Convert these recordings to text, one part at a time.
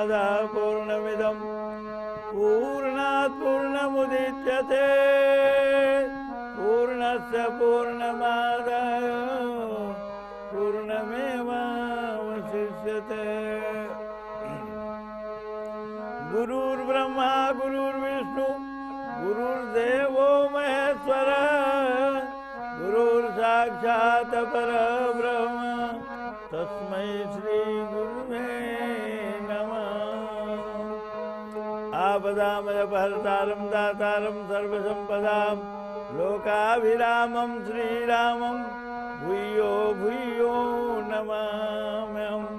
पूर्णमादाय पूर्णमिदं पूर्णात् पूर्णमुदच्यते पूर्णस्य पूर्णमादाय पूर्णमेवावशिष्यते। गुरुर्ब्रह्मा गुरुर्विष्णु गुरुर्देवो महेश्वरः गुरुर्साक्षात् परब्रह्म तस्मै श्री गुरुवे नमः। आपदामपहर्तारं दातारं सर्वसम्पदां लोकाभिरामं श्रीरामं भूयो भूयो नमाम्यहम्।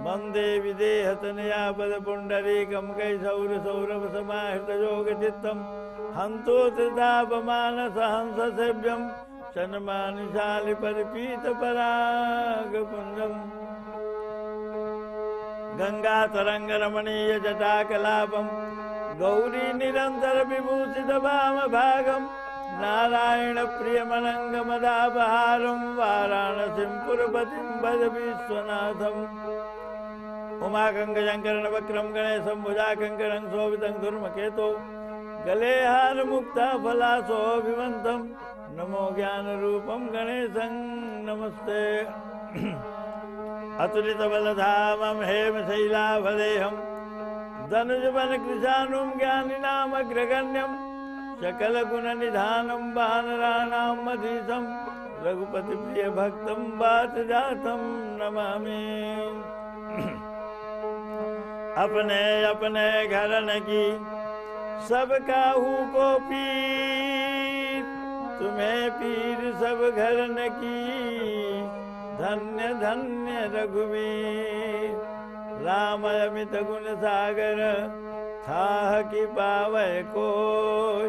वन्दे विदेहतनया पदपुण्डरीकं कैशौरसौरभसमाहृतयोगचित्तं हन्तोत्तापमानसहंससेव्यं शन्मानिशालिपरिपीतपरागपुञ्जम्। गङ्गातरङ्गरमणीयजटाकलापं गौरीनिरन्तरविभूषितवामभागं नारायणप्रियमनङ्गमदापहारं वाराणसीं पुरपतिं भज विश्वनाथम्। उमाकङ्कशङ्करणवक्रं गणेशं भुजाकङ्कणं शोभितं धूर्मकेतो गले हारमुक्ताफलाशोऽभिवन्तं नमो ज्ञानरूपं गणेशं नमस्ते। अतुलितबलधामं हेमशैलाभदेहं धनुजवनकृशानुं ज्ञानिनामग्रगण्यं सकलगुणनिधानं वानराणां मधीशं रघुपतिप्रियभक्तं वातजातं नमामि। अपने अपने घरन की सब काहू को पीर तुम्हें पीर सब घरन की धन्य धन्य रघुवीर। राम अमित गुण सागर थाह की पावै कोय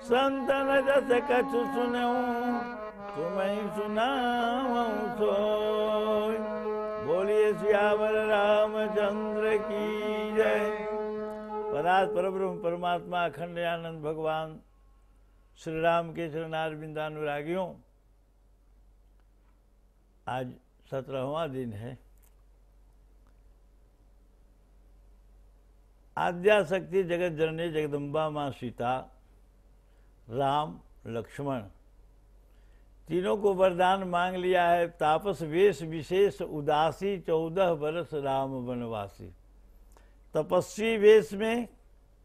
संतन जस कछु सुनऊं तुम्हें सुनाऊं सोय। बोलिए सियावर रामचंद्र की जय। परब्रह्म परमात्मा अखंड आनंद भगवान श्री राम के चरणारविंदानुरागियों, आज 17वां दिन है। आद्याशक्ति जगत जननी जगदम्बा माँ सीता, राम लक्ष्मण तीनों को वरदान मांग लिया है। तापस वेश विशेष उदासी 14 बरस राम वनवासी। तपस्वी वेश में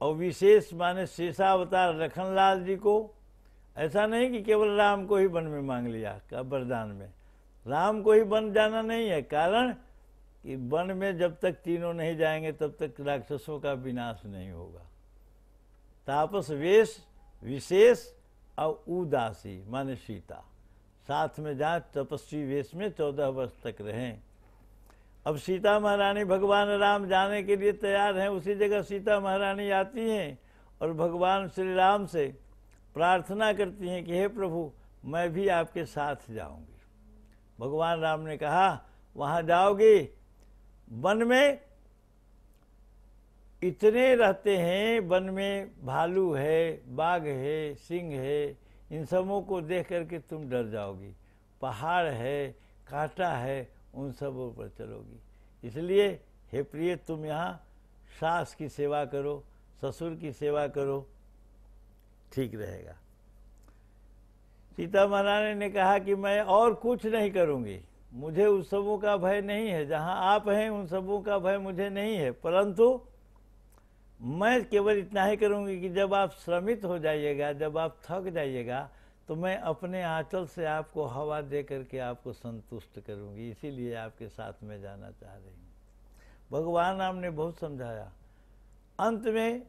और विशेष माने शेषावतार लखनलाल जी को। ऐसा नहीं कि केवल राम को ही वन में मांग लिया का वरदान में, राम को ही वन जाना नहीं है। कारण कि वन में जब तक तीनों नहीं जाएंगे तब तक राक्षसों का विनाश नहीं होगा। तापस वेश विशेष और उदासी माने सीता साथ में जहाँ तपस्वी वेश में 14 वर्ष तक रहें। अब सीता महारानी भगवान राम जाने के लिए तैयार हैं। उसी जगह सीता महारानी आती हैं और भगवान श्री राम से प्रार्थना करती हैं कि हे प्रभु, मैं भी आपके साथ जाऊंगी। भगवान राम ने कहा, वहाँ जाओगी, वन में इतने रहते हैं, वन में भालू है, बाघ है, सिंह है, इन सबों को देख करके तुम डर जाओगी। पहाड़ है, कांटा है, उन सबों पर चलोगी। इसलिए हे प्रिय, तुम यहाँ सास की सेवा करो, ससुर की सेवा करो, ठीक रहेगा। सीता महारानी ने कहा कि मैं और कुछ नहीं करूँगी, मुझे उन सबों का भय नहीं है, जहाँ आप हैं उन सबों का भय मुझे नहीं है, परंतु मैं केवल इतना ही करूँगी कि जब आप श्रमित हो जाइएगा, जब आप थक जाइएगा, तो मैं अपने आंचल से आपको हवा दे करके आपको संतुष्ट करूँगी। इसीलिए आपके साथ में जाना चाह रही हूँ। भगवान राम ने बहुत समझाया। अंत में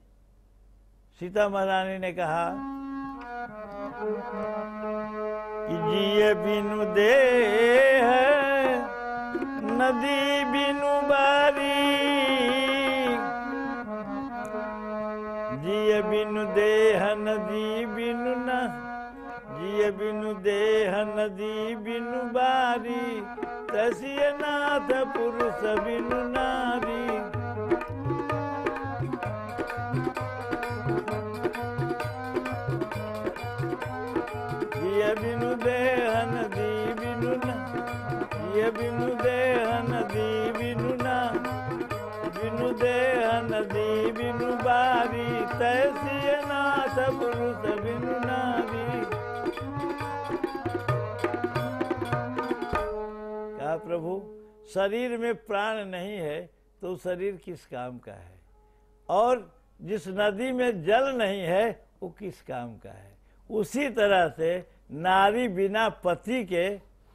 सीता महारानी ने कहा कि जिए बिनु देह नदी बिनु बारी, जिए बिनु देह नदी बिनु न, जिए बिनु देह नदी बिनु बारी, तसिय नाथ पुरुष बिनु नारी। जिए बिनु देह नदी बिनु न, जिए बिनु देह नदी बिनु न, बिनु देह तैसी नाथ पुरुष बिनु नारी। कहा प्रभु शरीर में प्राण नहीं है तो शरीर किस काम का है, और जिस नदी में जल नहीं है वो किस काम का है। उसी तरह से नारी बिना पति के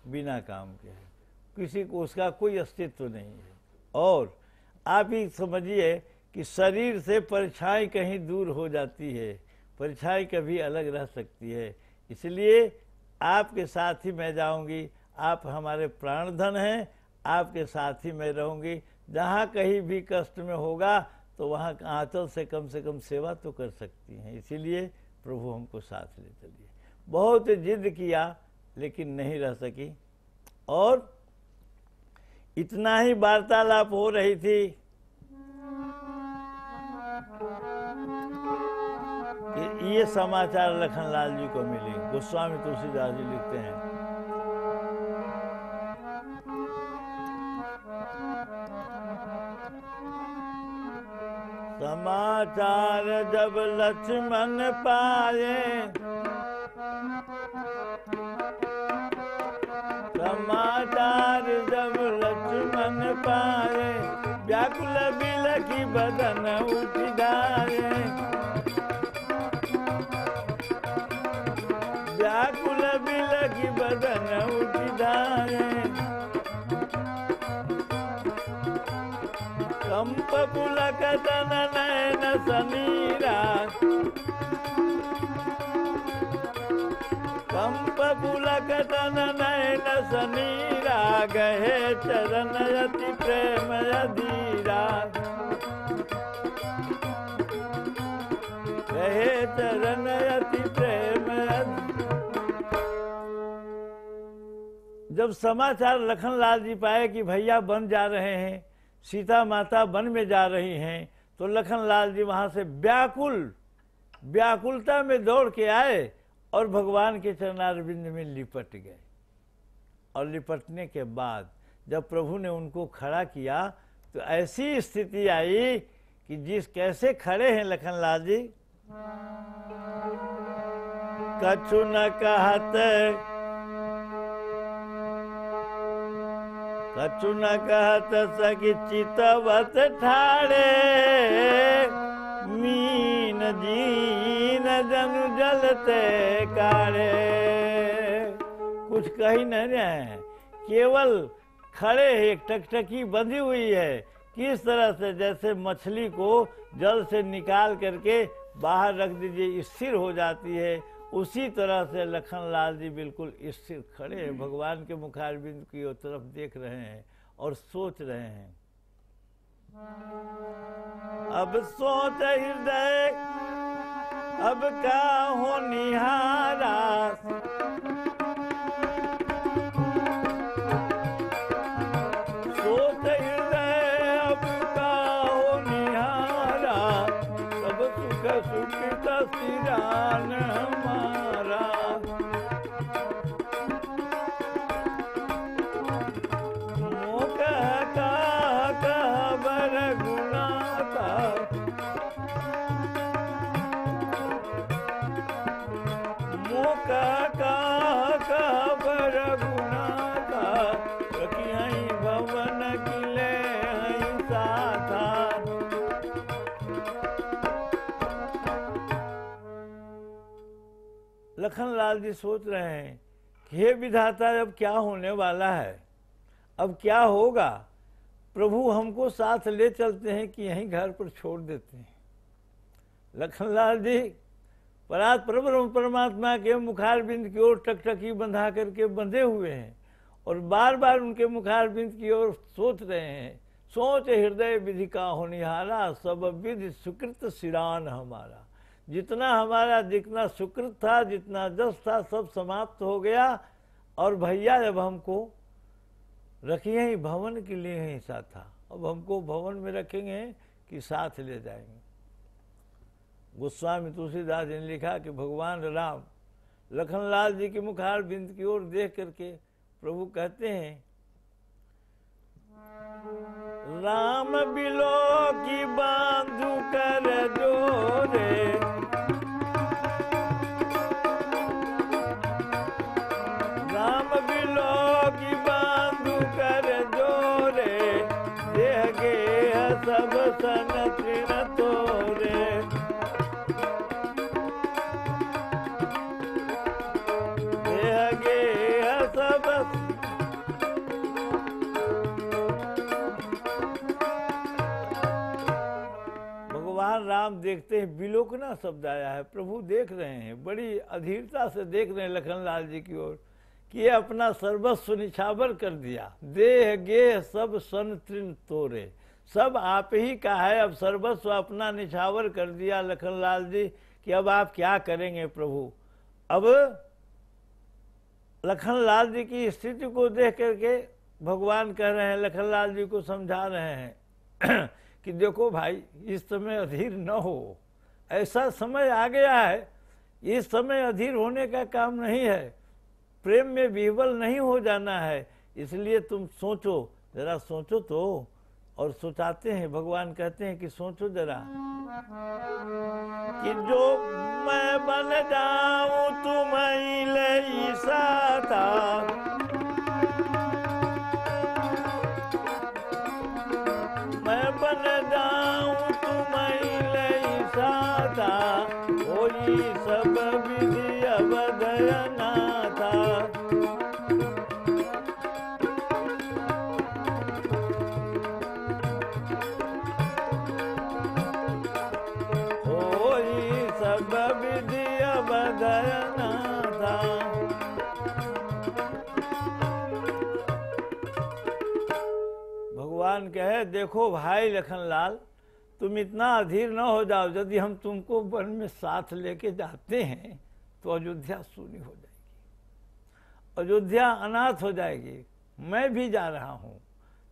बिना काम के है, किसी को उसका कोई अस्तित्व नहीं है। और आप ही समझिए कि शरीर से परछाई कहीं दूर हो जाती है, परछाई कभी अलग रह सकती है। इसलिए आपके साथ ही मैं जाऊंगी, आप हमारे प्राणधन हैं, आपके साथ ही मैं रहूंगी। जहाँ कहीं भी कष्ट में होगा तो वहाँ आंचल से कम सेवा तो कर सकती हैं। इसीलिए प्रभु हमको साथ ले चलिए। बहुत जिद किया लेकिन नहीं रह सकी, और इतना ही वार्तालाप हो रही थी कि ये समाचार लखनलाल जी को मिली। गोस्वामी तुलसीदास जी लिखते हैं, समाचार जब लक्ष्मण पाए, समाचार जब लक्ष्मण पाए, व्याकुल बिलखी बदन उठ जाए, व्याकुल बिलखी बदन उठ जाए। कंप पुलक तन नयन समीरा, कंप पुलक तन नयन समीरा, गहे चरण यति प्रेम अधीरा, गहे चरण यति प्रेम अधीरा। जब समाचार लखनलाल जी पाए कि भैया बन जा रहे हैं, सीता माता वन में जा रही हैं, तो लखनलाल जी वहां से व्याकुलता में दौड़ के आए और भगवान के चरणारविंद में लिपट गए। और लिपटने के बाद जब प्रभु ने उनको खड़ा किया तो ऐसी स्थिति आई कि जिस कैसे खड़े हैं लखनलाल जी, कछु न कहत, कछु न कहत सखी चितवत ठाड़े, मीन जीन जनु जलते काढ़े। कुछ कही नहीं रहे हैं, केवल खड़े एक टकटकी बंधी हुई है। किस तरह से, जैसे मछली को जल से निकाल करके बाहर रख दीजिए स्थिर हो जाती है, उसी तरह से लखनलाल जी बिल्कुल स्थिर खड़े हैं, भगवान के मुखारबिंद की ओर तरफ देख रहे हैं और सोच रहे हैं। अब सोच हृदय अब का हो निहारा, सोच हृदय अब का हो निहारा, सब सुख सुखित सिरान हमारा। मोह का बर गुना का, मोह का बर गुना का, रखियहि भवन किले हई साथा। लखनलाल जी सोच रहे हैं कि हे विधाता, अब क्या होने वाला है, अब क्या होगा। प्रभु हमको साथ ले चलते हैं कि यहीं घर पर छोड़ देते हैं। लखनलाल जी परब्रह्म परमात्मा के मुखारबिंद की ओर टकटकी बंधा करके बंधे हुए हैं और बार बार उनके मुखारबिंद की ओर सोच रहे हैं। सोच हृदय विधि का होनिहारा, सब विधि सुकृत सिरान हमारा। जितना हमारा जितना सुकृत था, जितना जस था, सब समाप्त हो गया। और भैया जब हमको रखिए ही भवन के लिए ही साथ था, अब हमको भवन में रखेंगे कि साथ ले जाएंगे। गोस्वामी तुलसीदास जी ने लिखा कि भगवान राम लखनलाल जी के मुखार बिंद की ओर देख करके प्रभु कहते हैं, राम बिलो की बांधु कर जोरे, सन तृण तोरे। देह गेह सब भगवान राम देखते हैं, विलोकना शब्द आया है, प्रभु देख रहे हैं, बड़ी अधीरता से देख रहे हैं लखनलाल जी की ओर कि ये अपना सर्वस्व निछावर कर दिया। देह गेह सब सन तृण तोरे, सब आप ही का है, अब सर्वस्व अपना निछावर कर दिया लखनलाल जी कि अब आप क्या करेंगे प्रभु। अब लखनलाल जी की स्थिति को देख करके भगवान कह रहे हैं, लखनलाल जी को समझा रहे हैं कि देखो भाई, इस समय अधीर न हो, ऐसा समय आ गया है, इस समय अधीर होने का काम नहीं है, प्रेम में विह्वल नहीं हो जाना है, इसलिए तुम सोचो, जरा सोचो तो। और सोचाते हैं, भगवान कहते हैं कि सोचो जरा कि जो मैं बन जाऊं तुम ले साथा, मैं बन जाऊं तुम ले साथा, होई सब विधि अवधयना था। होई सब विधि अवधयना था। भगवान कहे, देखो भाई लखनलाल, तुम इतना अधीर न हो जाओ, यदि हम तुमको वन में साथ लेके जाते हैं तो अयोध्या शून्य हो जाएगी, अयोध्या अनाथ हो जाएगी। मैं भी जा रहा हूँ,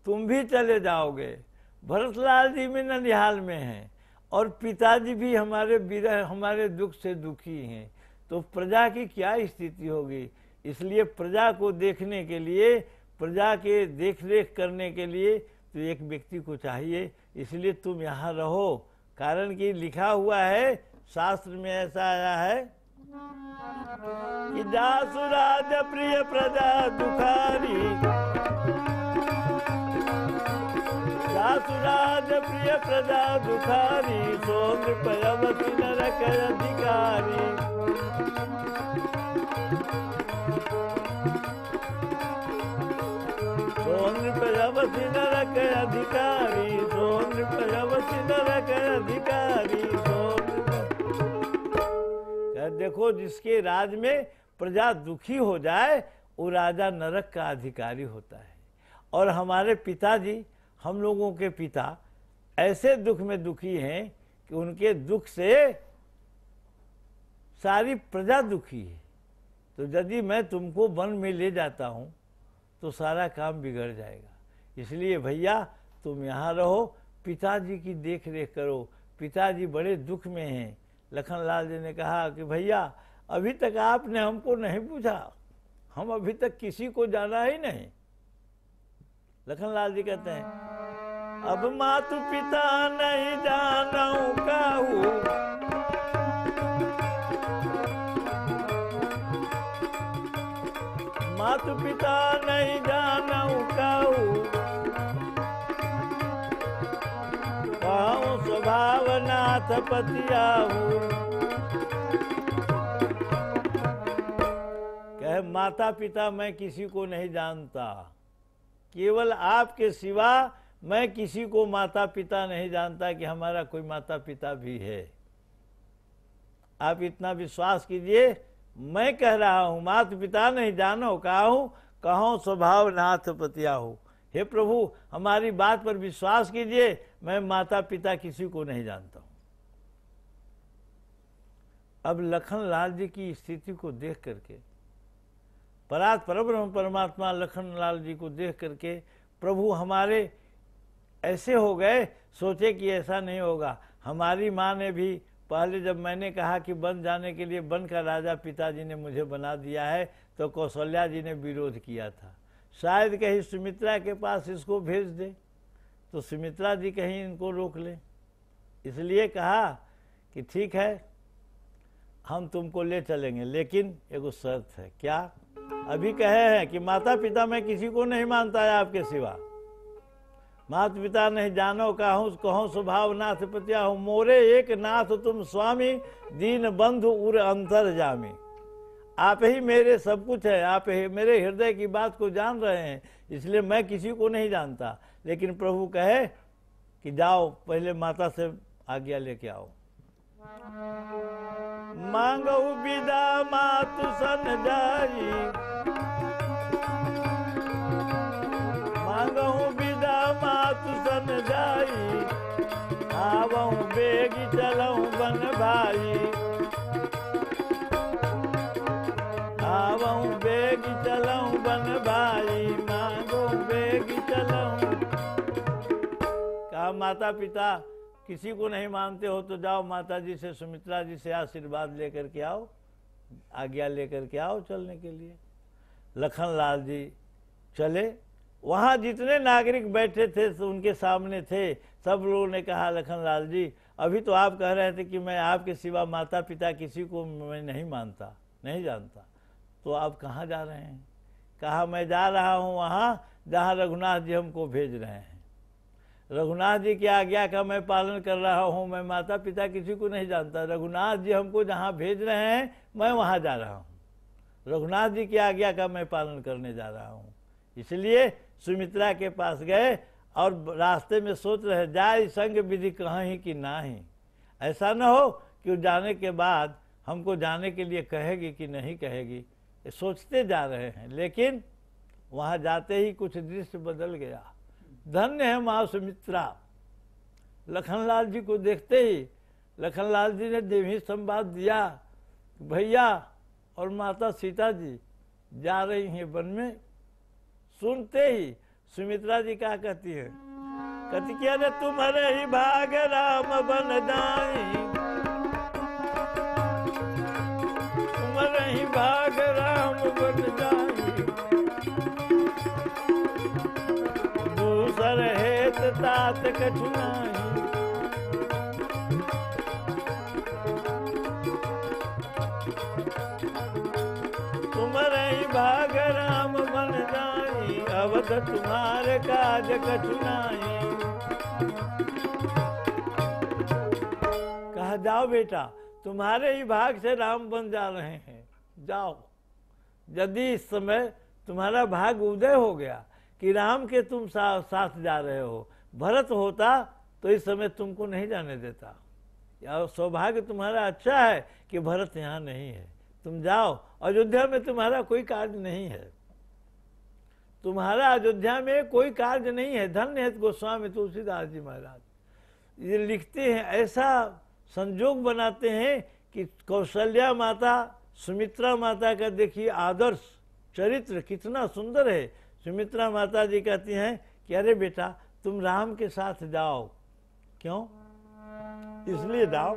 तुम भी चले जाओगे, भरतलाल जी भी ननिहाल में हैं और पिताजी भी हमारे विरह, हमारे दुख से दुखी हैं, तो प्रजा की क्या स्थिति होगी। इसलिए प्रजा को देखने के लिए, प्रजा के देख रेख करने के लिए तो एक व्यक्ति को चाहिए, इसलिए तुम यहाँ रहो। कारण कि लिखा हुआ है, शास्त्र में ऐसा आया है कि जासुराज प्रिय प्रजा दुखारी, जासुराज प्रिय प्रजा दुखारी, सो नृपयवती नरक अधिकारी। नृपयवती नरक अधिकारी, सो नृपयवती नरक अधिकारी। देखो, जिसके राज में प्रजा दुखी हो जाए वो राजा नरक का अधिकारी होता है। और हमारे पिताजी, हम लोगों के पिता ऐसे दुख में दुखी हैं कि उनके दुख से सारी प्रजा दुखी है। तो यदि मैं तुमको वन में ले जाता हूँ तो सारा काम बिगड़ जाएगा, इसलिए भैया तुम यहाँ रहो, पिताजी की देख रेख करो, पिताजी बड़े दुख में हैं। लखनलाल जी ने कहा कि भैया अभी तक आपने हमको नहीं पूछा, हम अभी तक किसी को जाना ही नहीं। लखनलाल जी कहते हैं, अब मातु पिता नहीं जानऊ काहू, मातु पिता नहीं जानऊ काहू, कहूँ स्वभाव नाथ पतियाहू। कहे, माता पिता मैं किसी को नहीं जानता, केवल आपके सिवा मैं किसी को माता पिता नहीं जानता कि हमारा कोई माता पिता भी है। आप इतना विश्वास कीजिए, मैं कह रहा हूँ माता पिता नहीं जानो काहू, कहूँ स्वभाव नाथ पतियाहू। हे प्रभु, हमारी बात पर विश्वास कीजिए, मैं माता पिता किसी को नहीं जानता हूँ। अब लखनलाल जी की स्थिति को देख करके, परात परब्रह्म परमात्मा लखनलाल जी को देख करके प्रभु हमारे ऐसे हो गए, सोचे कि ऐसा नहीं होगा। हमारी माँ ने भी पहले जब मैंने कहा कि वन जाने के लिए, वन का राजा पिताजी ने मुझे बना दिया है, तो कौशल्या जी ने विरोध किया था। शायद कहीं सुमित्रा के पास इसको भेज दे तो सुमित्रा जी कहीं इनको रोक ले, इसलिए कहा कि ठीक है हम तुमको ले चलेंगे, लेकिन एगो शर्त है। क्या? अभी कहे हैं कि माता पिता मैं किसी को नहीं मानता है आपके सिवा, मात पिता नहीं जानो काहू कहो स्वभाव नाथ पतिया हो, मोरे एक नाथ तुम स्वामी, दीन बंधु उर अंतर जामी। आप ही मेरे सब कुछ है, आप ही मेरे हृदय की बात को जान रहे हैं, इसलिए मैं किसी को नहीं जानता। लेकिन प्रभु कहे कि जाओ पहले माता से आज्ञा लेके आओ। मांगो विदा मातु सन जाई, मांगो विदा मातु सन जाई, आवऊं बेगी चलऊं बन भाई, आवऊं बेगी चलऊं बन भाई, मांगो बेगी चलऊं। कहा माता पिता किसी को नहीं मानते हो तो जाओ माता जी से, सुमित्रा जी से आशीर्वाद लेकर के आओ, आज्ञा लेकर के आओ चलने के लिए। लखन लाल जी चले। वहाँ जितने नागरिक बैठे थे तो उनके सामने थे, सब लोगों ने कहा लखन लाल जी अभी तो आप कह रहे थे कि मैं आपके सिवा माता पिता किसी को मैं नहीं मानता, नहीं जानता, तो आप कहाँ जा रहे हैं? कहा मैं जा रहा हूँ वहाँ जहाँ रघुनाथ जी हमको भेज रहे हैं। रघुनाथ जी की आज्ञा का मैं पालन कर रहा हूँ, मैं माता पिता किसी को नहीं जानता, रघुनाथ जी हमको जहाँ भेज रहे हैं मैं वहाँ जा रहा हूँ, रघुनाथ जी की आज्ञा का मैं पालन करने जा रहा हूँ। इसलिए सुमित्रा के पास गए और रास्ते में सोच रहे जाय संग विधि कहीं कि नाही, ऐसा न हो कि जाने के बाद हमको जाने के लिए कहेगी कि नहीं कहेगी, सोचते जा रहे हैं। लेकिन वहाँ जाते ही कुछ दृश्य बदल गया। धन्य है माँ सुमित्रा। लखनलाल जी को देखते ही लखनलाल जी ने देवी संवाद दिया, भैया और माता सीता जी जा रही हैं वन में। सुनते ही सुमित्रा जी क्या कहती है, कहती कि अरे तुम्हारे ही भाग राम बन जाई, तुम्हारे ही भाग राम बन जाई, दूसर हेत तात कछु नाही, तुम्हारे ही भाग राम बन जाई, अवध तुम्हारे काज कछु नाही। कहा जाओ बेटा, तुम्हारे ही भाग से राम बन जा रहे हैं, जाओ। यदि इस समय तुम्हारा भाग उदय हो गया कि राम के तुम साथ जा रहे हो, भरत होता तो इस समय तुमको नहीं जाने देता। या सौभाग्य तुम्हारा अच्छा है कि भरत यहाँ नहीं है, तुम जाओ। अयोध्या में तुम्हारा कोई कार्य नहीं है, तुम्हारा अयोध्या में कोई कार्य नहीं है। धन्य है गोस्वामी तुलसीदास जी महाराज ये लिखते हैं, ऐसा संजोग बनाते हैं कि कौशल्या माता सुमित्रा माता का देखिए आदर्श चरित्र कितना सुंदर है। सुमित्रा माता जी कहती हैं कि अरे बेटा तुम राम के साथ जाओ। क्यों? इसलिए जाओ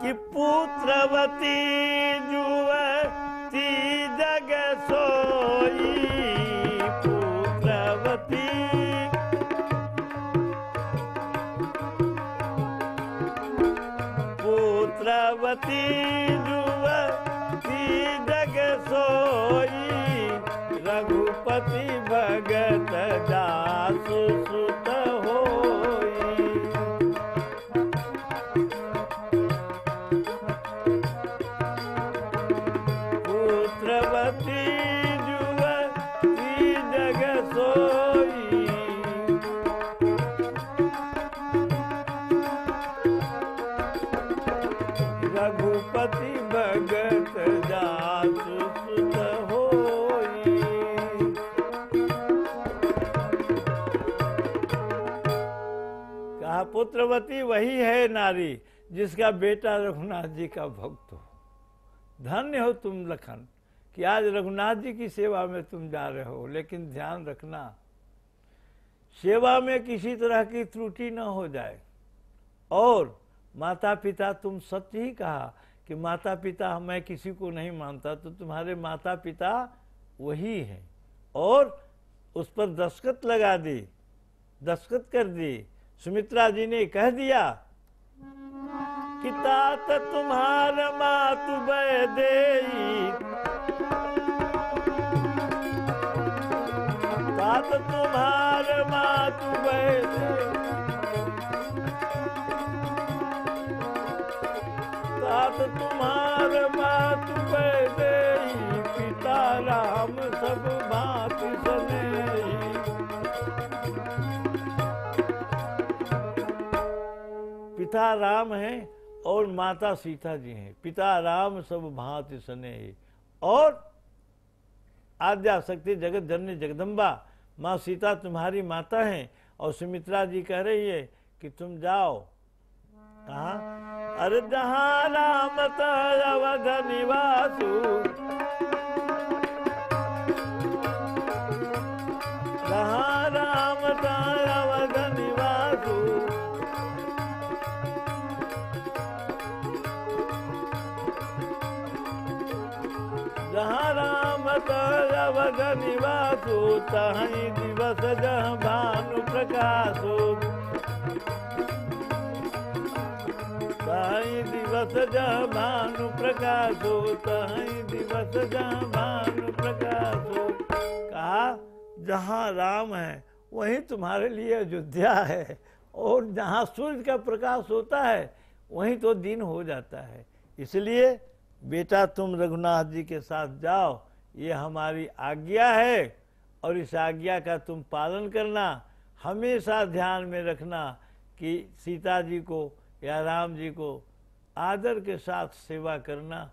कि पुत्रवती जुवती जग सोई, पुत्रवती पुत्रवती जुवती जग सोई, रघुपति भगत जासु सुत होई। पुत्रवती जुवती जग सोई, रघुपति भगत जासु सुत होई। कहा पुत्रवती वही है नारी जिसका बेटा रघुनाथ जी का भक्त हो। धन्य हो तुम लखन कि आज रघुनाथ जी की सेवा में तुम जा रहे हो। लेकिन ध्यान रखना सेवा में किसी तरह की त्रुटि न हो जाए। और माता पिता, तुम सत्य ही कहा कि माता पिता मैं किसी को नहीं मानता, तो तुम्हारे माता पिता वही हैं। और उस पर दस्तखत लगा दी, दस्तखत कर दी। सुमित्रा जी ने कह दिया कि तात तुम्हार मातु बय देई, तात तुम्हार मातु बैठे, तात तुम्हारे मातु बैठे, पिता राम सब भांति सनेही। पिता राम है और माता सीता जी हैं। पिता राम सब भांति सनेही। और आद्या शक्ति जगत जननी जगदम्बा माँ सीता तुम्हारी माता हैं। और सुमित्रा जी कह रही है कि तुम जाओ कहाँ? अरे जहाँ राम अवध निवासु, जहाँ राम अवध निवासु, जहाँ राम अवध निवासु, तहीं दिवस जहाँ भानु प्रकाशो, तहीं दिवस जहाँ भानु प्रकाशो, तहीं दिवस जहाँ भानु प्रकाशो। कहा जहाँ राम है वहीं तुम्हारे लिए अयोध्या है, और जहाँ सूर्य का प्रकाश होता है वहीं तो दिन हो जाता है। इसलिए बेटा तुम रघुनाथ जी के साथ जाओ, ये हमारी आज्ञा है। और इस आज्ञा का तुम पालन करना, हमेशा ध्यान में रखना कि सीता जी को या राम जी को आदर के साथ सेवा करना।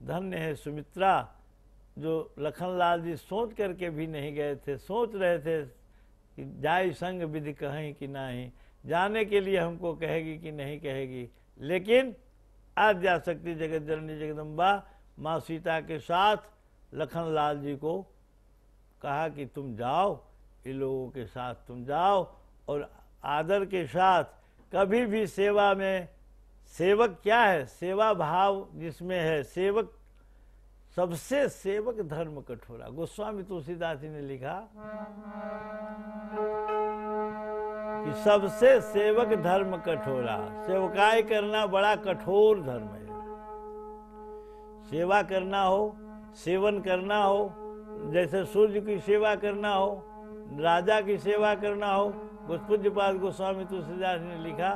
धन्य है सुमित्रा, जो लखनलाल जी सोच करके भी नहीं गए थे। सोच रहे थे कि जाई संग विधि कहीं कि नहीं, जाने के लिए हमको कहेगी कि नहीं कहेगी, लेकिन आद्या शक्ति जगत जननी जगदम्बा माँ सीता के साथ लखनलाल जी को कहा कि तुम जाओ, इन लोगों के साथ तुम जाओ, और आदर के साथ कभी भी सेवा में, सेवक क्या है? सेवा भाव जिसमें है सेवक, सबसे सेवक धर्म कठोरा। गोस्वामी तुलसीदास जी ने लिखा कि सबसे सेवक धर्म कठोरा। सेवकाई करना बड़ा कठोर धर्म है। सेवा करना हो, सेवन करना हो, जैसे सूर्य की सेवा करना हो, राजा की सेवा करना हो। पूज्यपाद गोस्वामी तुलसीदास ने लिखा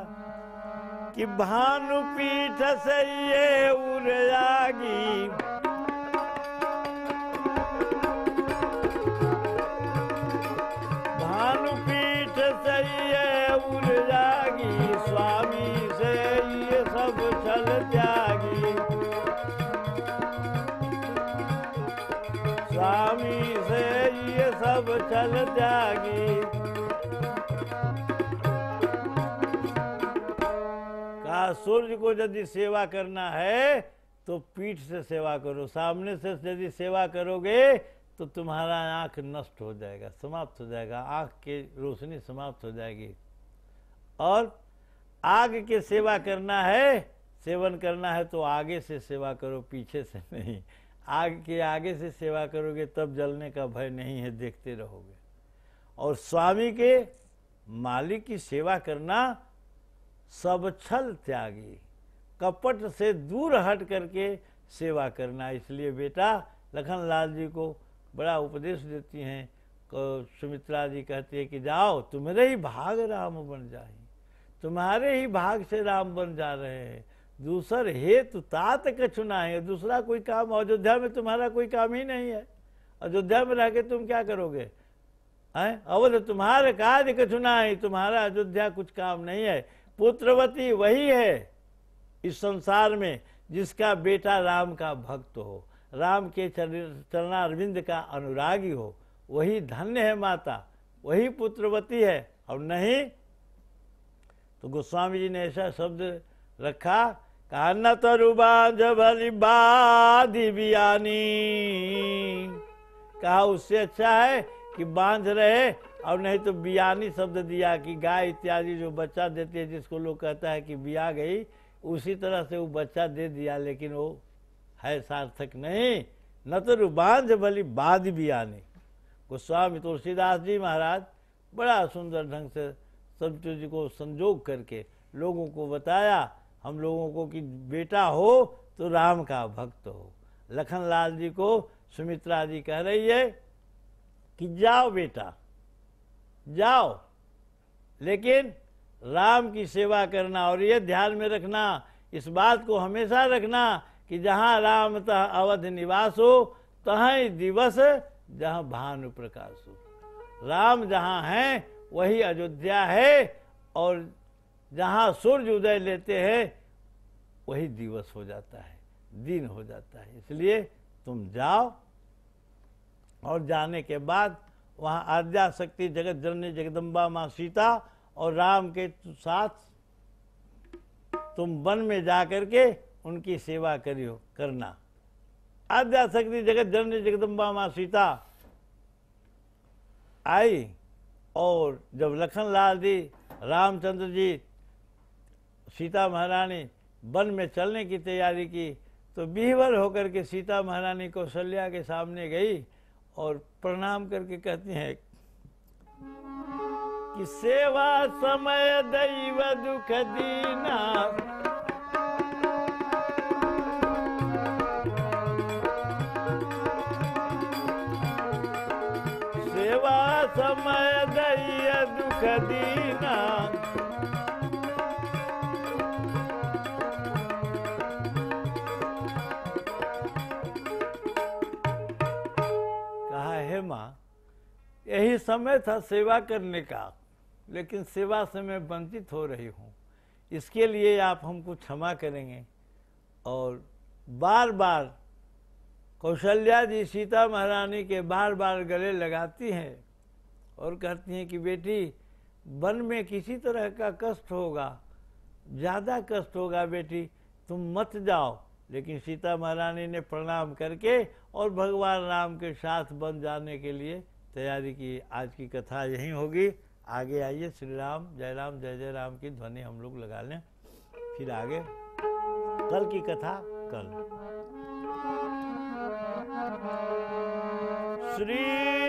कि भानुपीठ से ये उरयागी, भानुपीठ से ये उरयागी, स्वामी से ये सब छल त्यागी, स्वामी से ये सब छल त्यागी। कहा सूर्य को यदि सेवा करना है तो पीठ से सेवा करो, सामने से यदि सेवा करोगे तो तुम्हारा आंख नष्ट हो जाएगा, समाप्त हो जाएगा, आंख की रोशनी समाप्त हो जाएगी। और आग की सेवा करना है, सेवन करना है तो आगे से सेवा करो, पीछे से नहीं। आग के आगे से सेवा करोगे तब जलने का भय नहीं है, देखते रहोगे। और स्वामी के, मालिक की सेवा करना सब छल त्यागी, कपट से दूर हट करके सेवा करना। इसलिए बेटा लखनलाल जी को बड़ा उपदेश देती हैं। सुमित्रा जी कहती है कि जाओ, तुम्हारे ही भाग राम बन जाए, तुम्हारे ही भाग से राम बन जा रहे हैं। दूसर हेतु तात कछु ना है, दूसरा कोई काम अयोध्या में तुम्हारा कोई काम ही नहीं है। अयोध्या में रह के तुम क्या करोगे? अवध तुम्हारे कार्य कछु ना है, तुम्हारा अयोध्या कुछ काम नहीं है। पुत्रवती वही है इस संसार में जिसका बेटा राम का भक्त हो, राम के चरणारविंद का अनुरागी हो, वही धन्य है माता, वही पुत्रवती है। और नहीं तो गोस्वामी जी ने ऐसा शब्द रखा, कहा न तरुबाज भली बाधी बियानी, कहा उससे अच्छा है कि बांध रहे, और नहीं तो बियानी शब्द दिया कि गाय इत्यादि जो बच्चा देती है, जिसको लोग कहता है कि बिया गई, उसी तरह से वो बच्चा दे दिया, लेकिन वो है सार्थक नहीं। न तो बांध भली बाध बियानी। गोस्वामी तुलसीदास जी महाराज बड़ा सुंदर ढंग से सब चीज को संजोग करके लोगों को बताया, हम लोगों को, कि बेटा हो तो राम का भक्त हो। लखनलाल जी को सुमित्रा जी कह रही है कि जाओ बेटा, जाओ, लेकिन राम की सेवा करना। और ये ध्यान में रखना, इस बात को हमेशा रखना कि जहाँ राम तह अवध निवास हो, तहीं दिवस जहाँ भानु प्रकाश हो। राम जहाँ हैं वही अयोध्या है, और जहाँ सूर्य उदय लेते हैं वही दिवस हो जाता है, दिन हो जाता है। इसलिए तुम जाओ, और जाने के बाद वहाँ आद्या शक्ति जगत जननी जगदम्बा माँ सीता और राम के साथ तुम वन में जा करके उनकी सेवा करियो करना। आद्या शक्ति जगत जननी जगदम्बा माँ सीता आई, और जब लखनलाल जी, रामचंद्र जी, सीता महारानी वन में चलने की तैयारी की, तो विह्वल होकर के सीता महारानी कौशल्या के सामने गई और प्रणाम करके कहती हैं कि सेवा समय दैव दुख दीना, सेवा समय दैव दुख दीना, कहा है माँ यही समय था सेवा करने का, लेकिन सेवा से मैं वंचित हो रही हूँ, इसके लिए आप हमको क्षमा करेंगे। और बार बार कौशल्या जी सीता महारानी के बार बार गले लगाती हैं और कहती हैं कि बेटी, वन में किसी तरह का कष्ट होगा, ज़्यादा कष्ट होगा बेटी, तुम मत जाओ। लेकिन सीता महारानी ने प्रणाम करके और भगवान राम के साथ वन जाने के लिए तैयारी की। आज की कथा यहीं होगी। आगे आइए, श्री राम जय राम की ध्वनि हम लोग लगा लें, फिर आगे कल की कथा कल। श्री